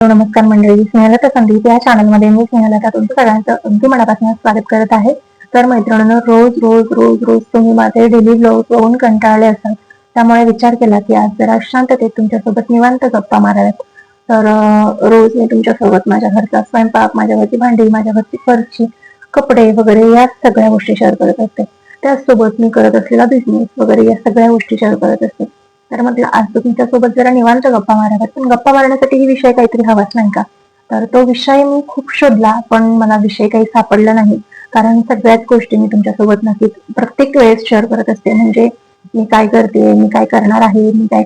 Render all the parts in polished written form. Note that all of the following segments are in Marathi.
नमस्कार मंडळी, स्नेहलता संदीप या चॅनलमध्ये मी स्नेहलता तुमचं सगळ्यांचं अगदी मनापासून स्वागत करत आहे. तर मैत्रिणींनो, रोज रोज रोज रोज तुम्ही माझे डेली ब्लॉग बघून कंटाळले असाल, त्यामुळे विचार केला की आज जरा शांततेत तुमच्यासोबत निवांत गप्पा माराव्यात. तर रोज मी तुमच्यासोबत माझ्या घरचा स्वयंपाक, माझ्या घरची भांडी, माझ्या घरची फरशी, कपडे वगैरे या सगळ्या गोष्टी शेअर करत असते. त्याचसोबत मी करत असलेला बिझनेस वगैरे या सगळ्या गोष्टी शेअर करत असते. तर म्हटलं आज तुमच्यासोबत जरा निवांत गप्पा माराव्यात, पण गप्पा मारण्यासाठी ही विषय काहीतरी हवाच नाही का? तर तो विषय मी खूप शोधला, पण मला विषय काही सापडला नाही. कारण सगळ्याच गोष्टी मी तुमच्यासोबत नक्कीच प्रत्येक वेळेस शेअर करत असते. म्हणजे मी काय करते, मी काय करणार आहे, मी काय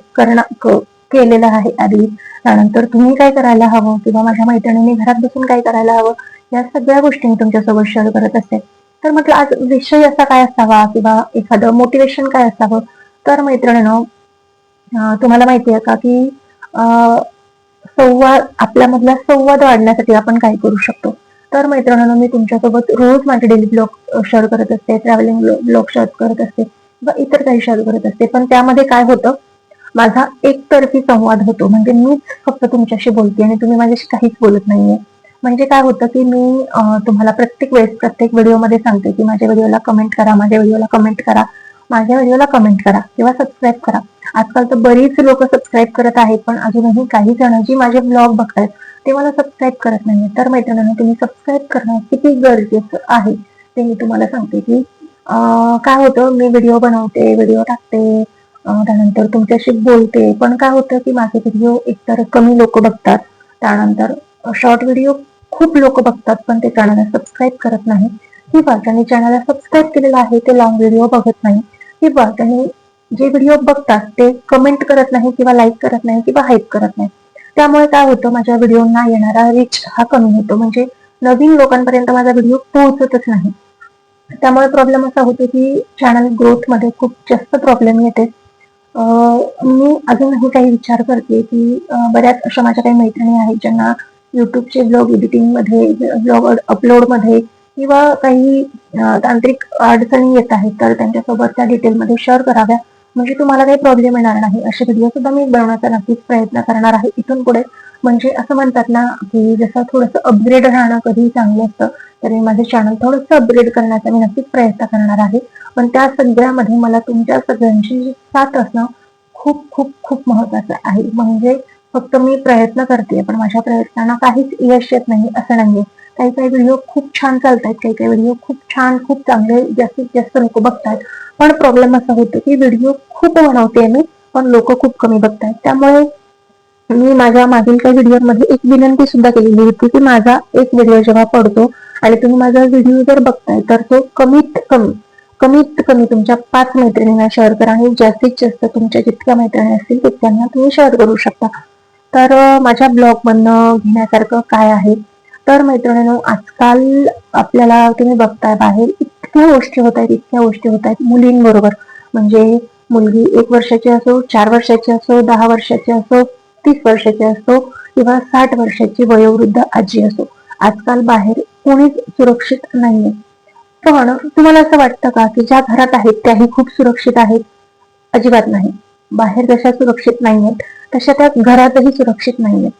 केलेलं आहे आधी, त्यानंतर तुम्ही काय करायला हवं किंवा माझ्या मैत्रिणींनी घरात बसून काय करायला हवं, या सगळ्या गोष्टी मी तुमच्यासोबत शेअर करत असते. तर म्हटलं आज विषय असा काय असावा किंवा एखादं मोटिवेशन काय असावं. तर मैत्रिणींनो, तुम्हाला माहिती आहे का की संवाद आपल्यामधला संवाद वाढण्यासाठी आपण काय करू शकतो. तर मैत्रिणींनो, मी तुमच्यासोबत रोज माझे डेली ब्लॉग शेअर करत असते, ट्रॅव्हलिंग ब्लॉग शेअर करत असते किंवा इतर काही शेअर करत असते. पण त्यामध्ये काय होतं, माझा एकतर्फी संवाद होतो. म्हणजे मीच फक्त तुमच्याशी बोलते आणि तुम्ही माझ्याशी काहीच बोलत नाहीये. म्हणजे काय होतं की मी तुम्हाला प्रत्येक वेळेस प्रत्येक व्हिडिओमध्ये सांगते की माझ्या व्हिडिओला कमेंट करा, माझ्या व्हिडिओला कमेंट करा, माझ्या व्हिडिओला कमेंट करा किंवा सबस्क्राईब करा. आजकाल तर बरीच लोक सबस्क्राईब करत आहेत, पण अजूनही काही जण जी माझे ब्लॉग बघतायत ते मला सबस्क्राईब करत नाहीये. तर मैत्रिणींनो, तुम्ही सबस्क्राईब करणं किती गरजेचं आहे ते मी तुम्हाला सांगते की काय होतं, मी व्हिडिओ बनवते, व्हिडिओ टाकते, त्यानंतर तुमच्याशी बोलते, पण काय होतं की माझे व्हिडिओ एकतर कमी लोक बघतात, त्यानंतर शॉर्ट व्हिडिओ खूप लोक बघतात, पण ते चॅनलला सबस्क्राईब करत नाही किंवा ज्यांनी चॅनलला सबस्क्राईब केलेलं आहे ते लॉंग व्हिडिओ बघत नाही किंवा त्यांनी जे व्हिडिओ बघतात ते कमेंट करत नाही किंवा लाईक करत नाही किंवा हाईप करत नाही. त्यामुळे काय होतं, माझ्या व्हिडिओना येणारा रीच हा कमी होतो. म्हणजे नवीन लोकांपर्यंत माझा व्हिडिओ पोहोचतच नाही. त्यामुळे प्रॉब्लेम असा होतो की चॅनल ग्रोथ मध्ये खूप जास्त प्रॉब्लेम येते. मी अजूनही काही विचार करते की बऱ्याच अशा माझ्या काही मैत्रिणी आहेत ज्यांना युट्यूबचे ब्लॉग एडिटिंग मध्ये, ब्लॉग अपलोड मध्ये किंवा काही तांत्रिक अडचणी येत आहेत, तर त्यांच्यासोबत त्या डिटेलमध्ये शेअर कराव्या. म्हणजे तुम्हाला काही प्रॉब्लेम येणार नाही. असे व्हिडिओ सुद्धा मी बनवण्याचा नक्कीच प्रयत्न करणार आहे इथून पुढे. म्हणजे असं म्हणतात ना की जसं थोडंसं अपग्रेड राहणं कधी चांगलं असतं, तरी माझे चॅनल थोडंसं अपग्रेड करण्याचा मी नक्कीच प्रयत्न करणार आहे. पण त्या सगळ्यामध्ये मला तुमच्या सगळ्यांची साथ असणं खूप खूप खूप महत्वाचं आहे. म्हणजे फक्त मी प्रयत्न करते, पण माझ्या प्रयत्नांना काहीच यश येत नाही असं नाहीये. काही काही व्हिडिओ खूप छान चालतात, काही काही व्हिडिओ खूप छान, खूप चांगले जास्तीत जास्त लोक बघतात. पण प्रॉब्लेम असा होतो की व्हिडिओ खूप बनवते मी, पण लोक खूप कमी बघतात. त्यामुळे मी माझ्या मागील काही व्हिडिओमध्ये एक विनंती सुद्धा केलेली होती की माझा एक व्हिडिओ जेव्हा पडतो आणि तुम्ही माझा व्हिडिओ जर बघताय, तर तो कमीत कमी तुमच्या 5 मैत्रिणींना शेअर करा आणि जास्तीत जास्त तुमच्या जितक्या मैत्रिणी असतील तितक्यांना तुम्ही शेअर करू शकता. तर माझ्या ब्लॉग मधनं घेण्यासारखं काय आहे, तर मैत्रिणींनो, आजकाल आपल्याला तुम्ही बघताय बाहेर इतक्या गोष्टी होत आहेत, इतक्या गोष्टी होत आहेत मुलींबरोबर. म्हणजे मुलगी 1 वर्षाची असो, 4 वर्षाची असो, 10 वर्षाची असो, 30 वर्षाची असो किंवा 60 वर्षाची वयोवृद्ध आजी असो, आजकाल बाहेर कोणीच सुरक्षित नाहीये. पण तुम्हाला असं वाटतं का की ज्या घरात आहेत त्याही खूप सुरक्षित आहेत? अजिबात नाही. बाहेर जशा सुरक्षित नाहीयेत, तशा त्या घरातही सुरक्षित नाहीयेत.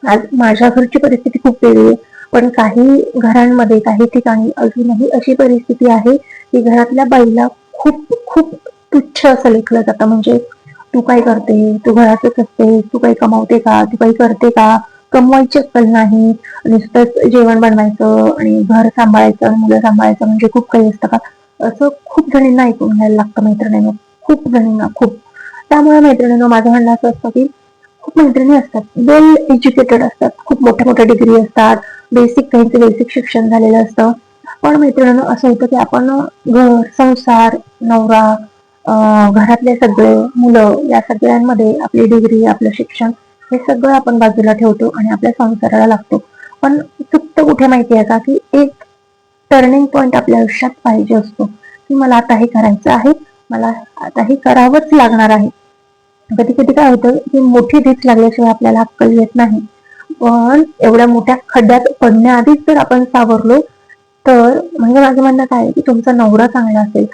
आज माझ्या घरची परिस्थिती खूप वेगळी आहे, पण काही घरांमध्ये, काही ठिकाणी अजूनही अशी परिस्थिती आहे की घरातल्या बाईला खूप खूप तुच्छ असं लेखलं जातं. म्हणजे तू काय करते, तू घरातच असते, तू काही कमावते का, तू काही करते का, कमवायची अक्कल नाही, नुसतंच जेवण बनवायचं आणि घर सांभाळायचं आणि मुलं सांभाळायचं म्हणजे खूप काही असतं का, असं खूप जणींना ऐकून घ्यायला लागतं मैत्रिणींनो, खूप जणींना, खूप. त्यामुळे मैत्रिणींनो, माझं म्हणणं असं असतं की खूप मैत्रिणी असतात, वेल एज्युकेटेड असतात, खूप मोठ्या मोठ्या डिग्री असतात, त्यांचं बेसिक शिक्षण झालेलं असतं. पण मैत्रिणींनो, असं होतं की आपण घर, संसार, नवरा, घरातले सगळे मुलं या सगळ्यांमध्ये आपली डिग्री, आपलं शिक्षण हे सगळं आपण बाजूला ठेवतो आणि आपल्या संसाराला लागतो. पण चुकतं कुठे माहिती आहे का, की एक टर्निंग पॉइंट आपल्या आयुष्यात पाहिजे असतो की मला आता हे करायचं आहे, मला आता हे करावंच लागणार आहे. कधी कधी काय होतं की मोठी रीच लागल्याशिवाय आपल्याला अक्कल येत नाही. पण एवढ्या मोठ्या खड्ड्यात पडण्याआधीच जर आपण सावरलो, तर म्हणजे माझं म्हणणं काय आहे की तुमचा नवरा चांगला असेल,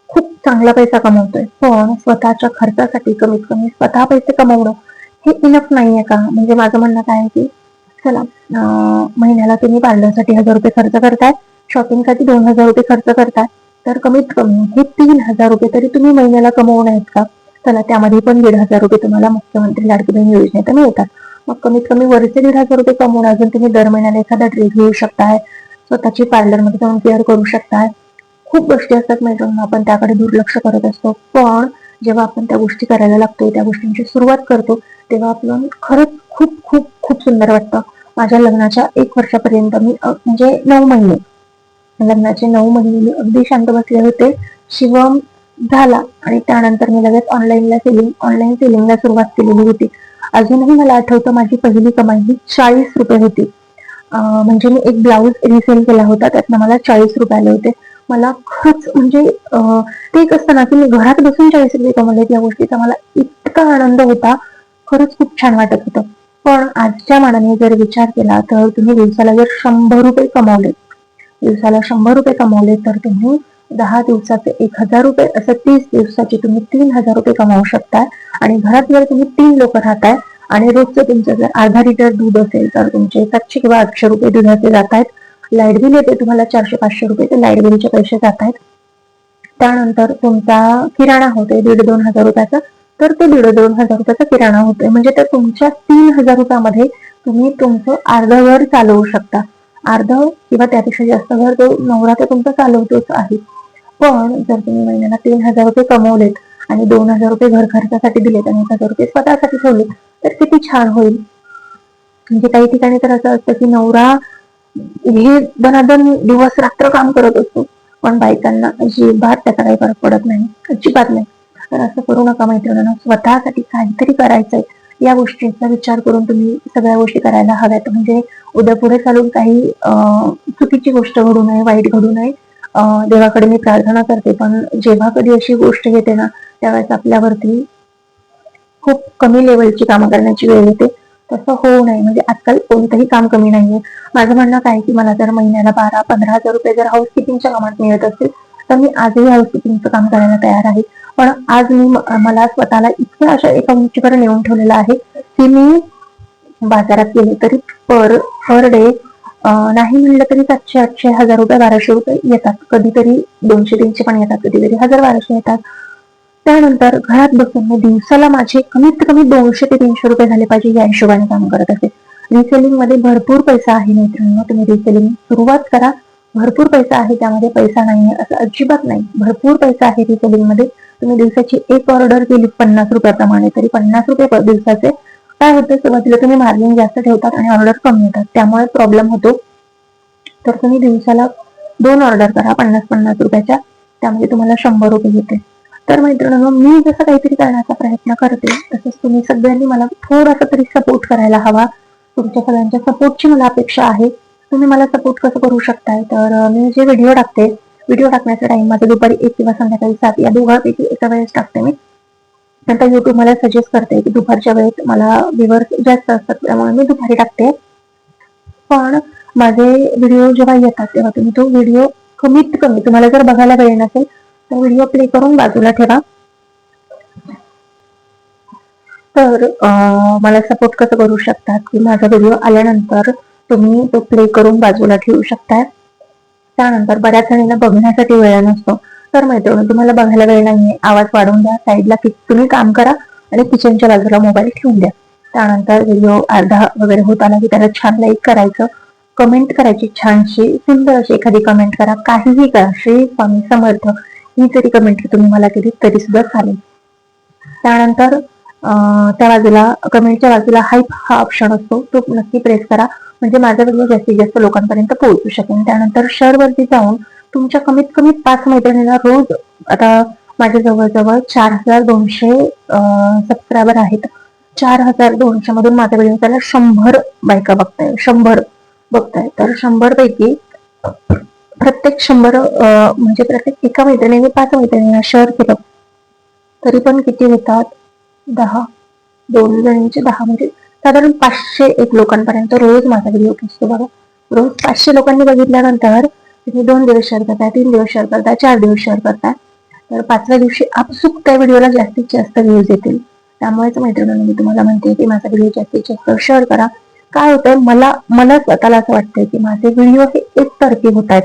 खूप चांगला पैसा कमवतोय, पण स्वतःच्या खर्चासाठी कमीत कमी स्वतः पैसे कमवणं हे इनफ नाहीये का? म्हणजे माझं म्हणणं काय आहे की चला महिन्याला तुम्ही पार्लरसाठी 1000 रुपये खर्च करताय, शॉपिंगसाठी 2000 रुपये खर्च करताय, तर कमीत कमी हे 3000 रुपये तरी तुम्ही महिन्याला कमवून आहेत का? चला त्यामध्ये पण 1500 रुपये तुम्हाला मुख्यमंत्री लाडकी बहीण योजनेतून मिळतात. मग कमीत कमी वरचे 1500 रुपये कमवून अजून तुम्ही दर महिन्याला एखादा ड्रेस घेऊ शकताय, स्वतःची पार्लरमध्ये जाऊन केअर करू शकताय. खूप गोष्टी असतात मैत्रिणी, आपण त्याकडे दुर्लक्ष करत असतो. पण जेव्हा आपण त्या गोष्टी करायला लागतो, त्या गोष्टींची सुरुवात करतो, तेव्हा आपलं खरंच खूप खूप खूप सुंदर वाटतं. माझ्या लग्नाच्या 1 वर्षापर्यंत मी म्हणजे 9 महिने, लग्नाचे 9 महिने मी अगदी शांत बसले होते. शिवम झाला आणि त्यानंतर मी लगेच ऑनलाईन सेलिंगला सुरुवात केलेली होती. अजूनही मला आठवतं माझी पहिली कमाई ही 40 रुपये होती. म्हणजे मी एक ब्लाऊज रिसेल केला होता, त्यातनं मला 40 रुपये आले होते. मला खरंच म्हणजे ते एक असतं ना की मी घरात बसून 40 रुपये कमवलेत, या गोष्टीचा मला इतका आनंद होता, खरंच खूप छान वाटत होतं. पण आजच्या मानाने जर विचार केला तर तुम्ही दिवसाला जर 100 रुपये कमवले, तर तुम्ही 10 दिवसाचे 1000 रुपये, असं 30 दिवसाचे तुम्ही 3000 रुपये कमावू शकता. आणि घरात जर तुम्ही 3 लोक राहताय आणि रोजचं तुमचं जर अर्धा लिटर दूध असेल तर तुमचे 700 किंवा 800 रुपये दुधाचे जात आहेत. लाईट बिल येते तुम्हाला 400-500 रुपये, ते लाईट बिलचे पैसे जात आहेत. त्यानंतर तुमचा किराणा होतोय 1500-2000 रुपयाचा, तर ते 1500-2000 रुपयाचा किराणा होतोय. म्हणजे त्या तुमच्या 3000 रुपयामध्ये तुम्ही तुमचं अर्ध घर चालवू शकता. अर्ध किंवा त्यापेक्षा जास्त घर तो नवरा तर तुमचा चालवतोच आहे. पण जर तुम्ही महिन्याला 3000 रुपये कमवलेत आणि 2000 रुपये घर खर्चासाठी दिलेत आणि 1000 रुपये स्वतःसाठी ठेवले, तर किती छान होईल. म्हणजे काही ठिकाणी तर असं असतं की नवरा हे दनादन दिवस रात्र काम करत असतो, पण बायकांना अजिबात त्याचा काही फरक पडत नाही, अजिबात नाही. तर असं करू नका मैत्रिणींनो. स्वतःसाठी काहीतरी करायचंय या गोष्टीचा विचार करून तुम्ही सगळ्या गोष्टी करायला हव्यात. म्हणजे उद्या पुढे चालून काही चुकीची गोष्ट घडू नये, वाईट घडू नये. देवाकडे मी प्रार्थना करते, पण जेव्हा कधी अशी गोष्ट येते ना, त्यावेळेस आपल्यावरती खूप कमी लेवलची कामं करण्याची वेळ येते. तसं होऊ नये. म्हणजे आजकाल कोणतंही काम कमी नाहीये. माझं म्हणणं काय की मला जर महिन्याला 12-15 हजार रुपये जर हाऊसकीपिंगच्या कामात मिळत असतील, तर मी आजही हाऊसकीपिंगचं काम करायला तयार आहे. पण आज मला स्वतःला इतक्या अशा एका उंचीवर नेऊन ठेवलेलं आहे की मी बाजारात गेले तरी पर डे नाही म्हणलं तरी 700-800, 1000 रुपये, 1200 रुपये येतात. कधीतरी 200-300 पण येतात, कधीतरी 1000-1200 येतात. त्यानंतर घरात बसून मी दिवसाला माझे कमीत कमी 200 ते 300 रुपये झाले पाहिजे या हिशोबाने काम करत असते. रिसेलिंग मध्ये भरपूर पैसा आहे मित्रांनो, तुम्ही रिसेलिंग सुरुवात करा. भरपूर पैसा आहे, त्यामध्ये पैसा नाहीये असं अजिबात नाही. भरपूर पैसा आहे रिसेलिंग मध्ये. तुम्ही दिवसाची एक ऑर्डर केली 50 रुपयाप्रमाणे, तरी 50 रुपये दिवसाचे. काय होतं, सुरुवातीला तुम्ही मार्जिन जास्त ठेवतात आणि ऑर्डर कमी येतात, त्यामुळे प्रॉब्लेम होतो. तर तुम्ही दिवसाला 2 ऑर्डर करा 50-50 रुपयाच्या, त्यामध्ये तुम्हाला 100 रुपये येते. तर मैत्रिणींनो, मी जसं काहीतरी करण्याचा प्रयत्न करते, तसंच तुम्ही सगळ्यांनी मला थोडासा तरी सपोर्ट करायला हवा. तुमच्या सगळ्यांच्या सपोर्टची मला अपेक्षा आहे. तुम्ही मला सपोर्ट कसं करू शकताय, तर मी जे व्हिडिओ टाकण्याचा टाइम माझा दुपारी 1 किंवा संध्याकाळी 7 या दोघांपैकी एका वेळेस टाकते मी. नंतर युट्यूब मला सजेस्ट करते की दुपारच्या वेळेत मला व्ह्यूअर्स जास्त असतात, त्यामुळे मी दुपारी टाकते. पण माझे व्हिडिओ जेव्हा येतात तेव्हा तुम्ही तो व्हिडिओ कमीत कमी, तुम्हाला जर बघायला वेळ नसेल तर व्हिडिओ प्ले करून बाजूला ठेवा. तर मला सपोर्ट कसं करू शकतात की माझा व्हिडिओ आल्यानंतर तुम्ही तो प्ले करून बाजूला ठेवू शकताय. त्यानंतर बऱ्याच जणींना बघण्यासाठी वेळ नसतो, तर मैत्रिणी तुम्हाला बघायला वेळ नाहीये, आवाज वाढवून द्या, साईडला तुम्ही काम करा आणि किचनच्या बाजूला मोबाईल ठेवून द्या. त्यानंतर व्हिडिओ अर्धा वगैरे होत आला की त्याला छान लाईक करायचं, कमेंट करायची छानशी सुंदर अशी एखादी कमेंट करा, काहीही करा, श्री स्वामी समर्थ ही जरी कमेंट तुम्ही मला केली तरी सुद्धा चालेल. त्यानंतर त्या बाजूला कमेंटच्या बाजूला हाईप हा ऑप्शन असतो, तो नक्की प्रेस करा, म्हणजे माझा व्हिडिओ जास्तीत जास्त लोकांपर्यंत पोहोचू शकेल. त्यानंतर शेअर वरती जाऊन तुमच्या कमीत कमी 5 मैत्रिणींना रोज, आता माझ्या जवळजवळ 4200 सबस्क्रायबर आहेत. 4200 मधून माझा व्हिडिओ त्याला 100 बायका बघताय, 100 बघताय. तर 100 पैकी प्रत्येक 100 म्हणजे प्रत्येक एका मैत्रिणीने 5 मैत्रिणींना शेअर केलं तरी पण किती होतात, 10, 2 जणींचे 10, म्हणजे साधारण 501 लोकांपर्यंत रोज माझा व्हिडिओ पोहोचतो. बघा, रोज 500 लोकांनी बघितल्यानंतर तुम्ही 2 दिवस शेअर करताय, 3 दिवस शेअर करताय, 4 दिवस शेअर करताय, तर 5व्या दिवशी आपसुक त्या व्हिडिओला जास्तीत जास्त व्ह्यूज येतील. त्यामुळेच मैत्रिणींनो मी तुम्हाला म्हणते की माझा व्हिडिओ जास्तीत जास्त शेअर करा. काय होतंय, मला मला स्वतःला असं वाटतंय की माझे व्हिडिओ हे एकतर्फी होत आहेत.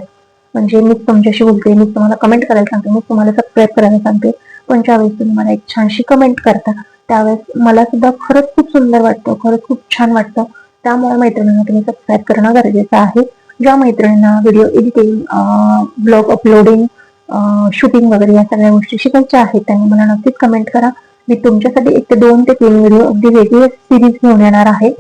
म्हणजे मी तुमच्याशी बोलते, मी तुम्हाला कमेंट करायला सांगते, मी तुम्हाला सबस्क्राईब करायला सांगते, पण ज्यावेळेस तुम्ही मला एक छानशी कमेंट करता त्यावेळेस मला सुद्धा खरंच खूप सुंदर वाटतं, खरंच खूप छान वाटतं. त्यामुळे मैत्रिणींना तुम्ही सबस्क्राईब करणं गरजेचं आहे. ज्या मैत्रिणींना video editing, blog uploading, shooting वगैरे या सगळ्या गोष्टी शिकायच्या आहेत त्यांनी मला नक्कीच कमेंट करा. मी तुमच्यासाठी 1 ते 2 ते 3 व्हिडिओ अगदी वेगळी सिरीज घेऊन येणार आहे.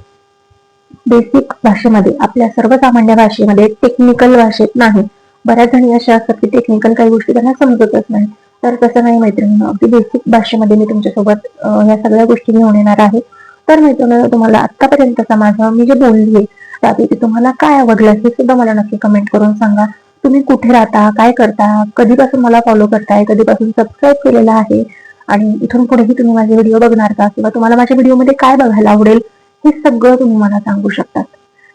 बेसिक भाषेमध्ये, आपल्या सर्वसामान्य भाषेमध्ये, टेक्निकल भाषेत नाही. बऱ्याच जणी अशा असतात की टेक्निकल काही गोष्टी त्यांना समजतच नाही. तर तसं नाही मैत्रिणींनो, अगदी बेसिक भाषेमध्ये मी तुमच्यासोबत या सगळ्या गोष्टी घेऊन येणार आहे. तर मैत्रिणींनो, तुम्हाला आतापर्यंतचा माझा मी जे बोलली त्यापैकी तुम्हाला काय आवडलं हे सुद्धा मला नक्की कमेंट करून सांगा. तुम्ही कुठे राहता, काय करता, कधीपासून मला फॉलो करताय, कधीपासून सबस्क्राईब केलेलं आहे, आणि इथून पुढेही तुम्ही माझे व्हिडिओ बघणार का, किंवा तुम्हाला माझ्या व्हिडिओमध्ये काय बघायला आवडेल हे सगळं तुम्ही मला सांगू शकता.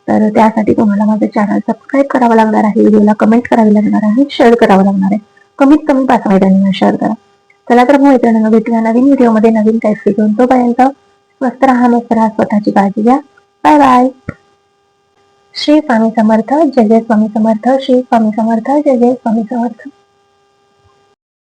तर त्यासाठी तुम्हाला माझं चॅनल सबस्क्राईब करावं लागणार आहे, व्हिडिओला कमेंट करावी लागणार आहे, शेअर करावं लागणार आहे. कमीत कमी 5 मैत्रिणींना शेअर करा. चला तर मैत्रिणींना भेटूया नवीन व्हिडिओमध्ये नवीन टाईप घेऊन. तोपर्यंत मस्त राहा, मस्त राहा, स्वतःची काळजी घ्या. Bye bye. श्री स्वामी समर्थ. जय जय स्वामी समर्थ. श्री स्वामी समर्थ. जय जय स्वामी समर्थ.